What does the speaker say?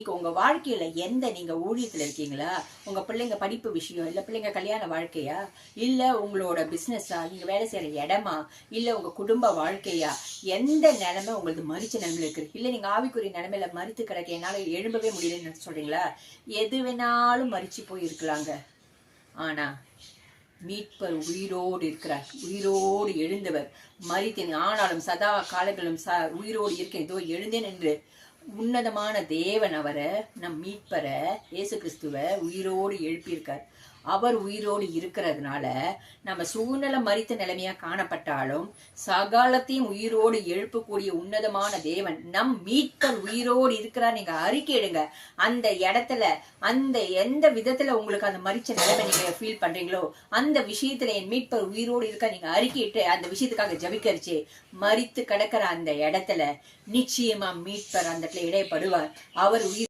உங்க வாழ்க்கையில நீங்க ஊழியத்துல இருக்கீங்களா, உங்க பிள்ளைங்க படிப்பு விஷயம், இல்ல பிள்ளைங்க கல்யாண வாழ்க்கையா, இல்ல உங்களோட பிசினஸா, நீங்க வேலை செய்யற இடமா, இல்ல உங்க குடும்ப வாழ்க்கையா, எந்த நிலைமை உங்களுக்கு மரிச்ச நிலைமையில இருக்கு, இல்ல நீங்க ஆவிக்குரிய நிலைமையில மரித்து கிடக்க என்னால எழும்பவே முடியலன்னு சொல்றீங்களா? எது வேணாலும் மரிச்சு போய் இருக்கலாங்க. ஆனா மீட்பர் உயிரோடு இருக்கிறார், உயிரோடு எழுந்தவர், மரித்தேன் ஆனாலும் சதா காலங்களும் உயிரோடு இருக்கேன், இதோ எழுந்தேன் என்று உன்னதமான தேவன் அவரை, நம் மீட்பரை இயேசு கிறிஸ்துவ உயிரோடு எழுப்பியிருக்கார். அவர் உயிரோடு இருக்கிறதுனால நம்ம சூழ்நிலை மரித்த நிலைமையா காணப்பட்டாலும் சகாலத்தையும் உயிரோடு எழுப்பக்கூடிய உன்னதமான தேவன் நம் மீட்பர் உயிரோடு இருக்கிறார். நீங்க அறிக்கை எடுங்க. அந்த இடத்துல எந்த விதத்துல உங்களுக்கு அந்த மரிச்ச நிலைமை நீங்க ஃபீல் பண்றீங்களோ அந்த விஷயத்துல என் மீட்பர் உயிரோடு இருக்கா நீங்க அறிக்கையிட்டு அந்த விஷயத்துக்காக ஜபிக்கரிச்சு மரித்து கிடக்கிற அந்த இடத்துல நிச்சயமா மீட்பர் அந்த இடத்துல இடைப்படுவார். அவர் உயிர்